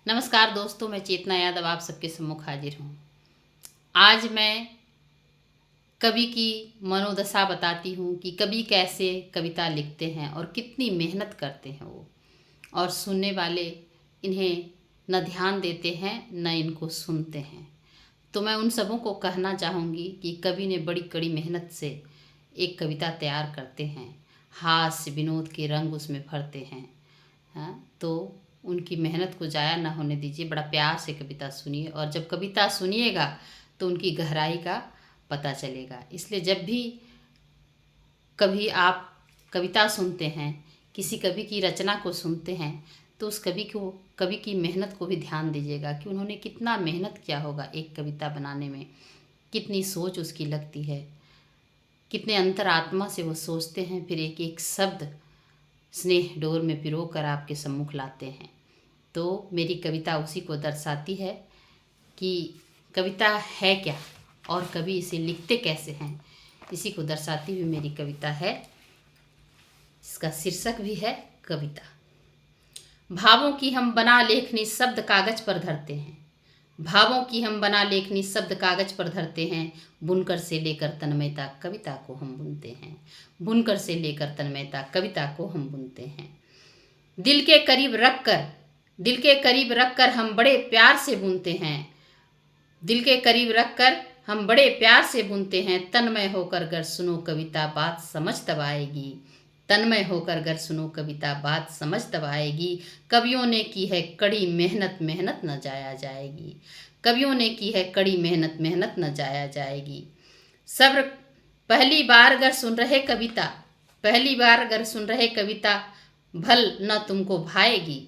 नमस्कार दोस्तों, मैं चेतना यादव आप सबके सम्मुख हाजिर हूँ। आज मैं कवि की मनोदशा बताती हूँ कि कवि कैसे कविता लिखते हैं और कितनी मेहनत करते हैं वो, और सुनने वाले इन्हें न ध्यान देते हैं न इनको सुनते हैं। तो मैं उन सबों को कहना चाहूँगी कि कवि ने बड़ी कड़ी मेहनत से एक कविता तैयार करते हैं, हास्य विनोद के रंग उसमें भरते हैं। हाँ, तो उनकी मेहनत को ज़ाया ना होने दीजिए, बड़ा प्यार से कविता सुनिए, और जब कविता सुनिएगा तो उनकी गहराई का पता चलेगा। इसलिए जब भी कभी आप कविता सुनते हैं, किसी कवि की रचना को सुनते हैं, तो उस कवि की मेहनत को भी ध्यान दीजिएगा कि उन्होंने कितना मेहनत किया होगा एक कविता बनाने में, कितनी सोच उसकी लगती है, कितने अंतरात्मा से वो सोचते हैं, फिर एक एक शब्द स्नेह डोर में पिरो कर आपके सम्मुख लाते हैं। तो मेरी कविता उसी को दर्शाती है कि कविता है क्या और कवि इसे लिखते कैसे हैं, इसी को दर्शाती हुई मेरी कविता है। इसका शीर्षक भी है कविता। भावों की हम बना लेखनी शब्द कागज पर धरते हैं, भावों की हम बना लेखनी शब्द कागज पर धरते हैं, बुनकर से लेकर तन्मयता कविता को हम बुनते हैं, बुनकर से लेकर तन्मयता कविता को हम बुनते हैं। दिल के करीब रखकर हम बड़े प्यार से बुनते हैं, दिल के करीब रखकर हम बड़े प्यार से बुनते हैं। तन्मय होकर अगर सुनो कविता बात समझ तब आएगी, तन्मय होकर अगर सुनो कविता बात समझ तब आएगी। कवियों ने की है कड़ी मेहनत, मेहनत न जाया जाएगी, कवियों ने की है कड़ी मेहनत, मेहनत न जाया जाएगी। सब्र पहली बार अगर सुन रहे कविता, पहली बार अगर सुन रहे कविता भल न तुमको भाएगी,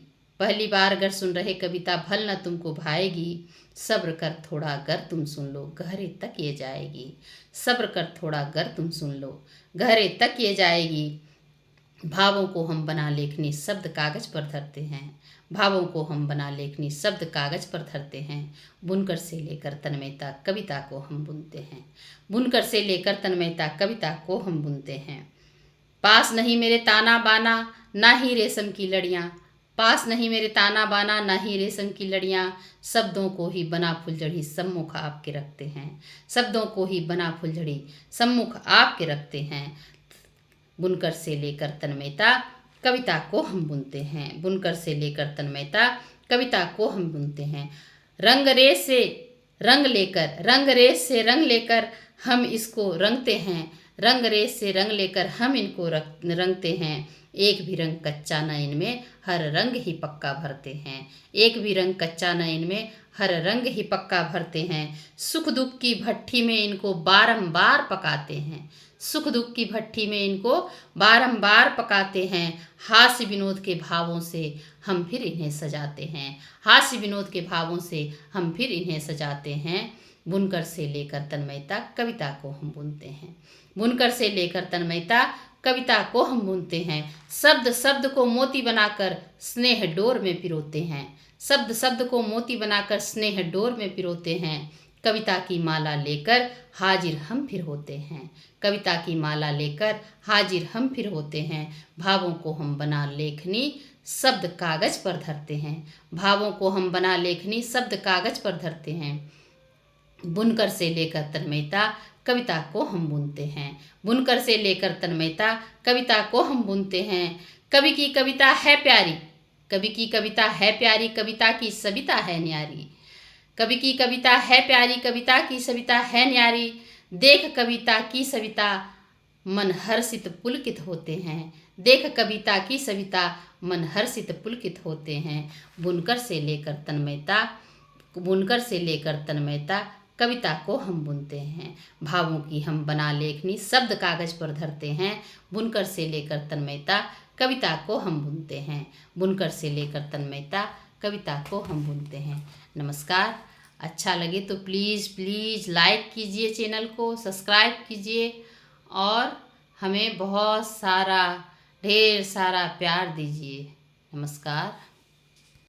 पहली बार अगर सुन रहे कविता भल न तुमको भाएगी। सब्र कर थोड़ा अगर तुम सुन लो गहरे तक ये जाएगी, सब्र कर थोड़ा अगर तुम सुन लो गहरे तक ये जाएगी। भावों को हम बना लेखनी शब्द कागज पर धरते हैं, भावों को हम बना लेखनी शब्द कागज पर धरते हैं, बुनकर से लेकर तन्मयता कविता को हम बुनते हैं, बुनकर से लेकर तन्मयता कविता को हम बुनते हैं। पास नहीं मेरे ताना बाना ना ही रेशम की लड़ियाँ, पास नहीं मेरे ताना बाना ना ही रेशम की लड़ियाँ। शब्दों को ही बना फुलझड़ी सम्मुख आपके रखते हैं, शब्दों को ही बना फुलझड़ी सम्मुख आपके रखते हैं। बुनकर से लेकर तन्मयता कविता को हम बुनते हैं, बुनकर से लेकर तन्मयता कविता को हम बुनते हैं। रंग रेस से रंग लेकर, रंग रेस से रंग लेकर हम इसको रंगते हैं, रंग रेस से रंग लेकर हम इनको रंगते हैं। एक भी रंग कच्चा न इनमें हर रंग ही पक्का भरते हैं, एक भी रंग कच्चा न इनमें हर रंग ही पक्का भरते हैं। सुख दुख की भट्ठी में इनको बारंबार पकाते हैं, सुख दुख की भट्ठी में इनको बारंबार पकाते हैं। हास्य विनोद के भावों से हम फिर इन्हें सजाते हैं, हास्य विनोद के भावों से हम फिर इन्हें सजाते हैं। बुनकर से लेकर तन्मयता कविता को हम बुनते हैं, बुनकर से लेकर तन्मयता कविता को हम बुनते हैं। शब्द शब्द को मोती बनाकर स्नेह डोर में पिरोते हैं, शब्द शब्द को मोती बनाकर स्नेह डोर में पिरोते हैं। कविता की माला लेकर हाजिर हम फिर होते हैं, कविता की माला लेकर हाजिर हम फिर होते हैं। भावों को हम बना लेखनी शब्द कागज पर धरते हैं, भावों को हम बना लेखनी शब्द कागज पर धरते हैं। बुनकर से लेकर तन्मयता कविता को हम बुनते हैं, बुनकर से लेकर तन्मयता कविता को हम बुनते हैं। कवि की कविता है प्यारी, कवि की कविता है प्यारी, कविता की सविता है न्यारी, कवि की कविता है प्यारी, कविता की सविता है न्यारी। देख कविता की सविता मन हर्षित पुलकित होते हैं, देख कविता की सविता मन हर्षित पुलकित होते हैं। बुनकर से लेकर तन्मयता, बुनकर से लेकर तन्मयता कविता को हम बुनते हैं। भावों की हम बना लेखनी शब्द कागज पर धरते हैं, बुनकर से लेकर तन्मयता कविता को हम बुनते हैं, बुनकर से लेकर तन्मयता कविता को हम बुनते हैं। नमस्कार। अच्छा लगे तो प्लीज़ लाइक कीजिए, चैनल को सब्सक्राइब कीजिए और हमें बहुत सारा ढेर सारा प्यार दीजिए। नमस्कार।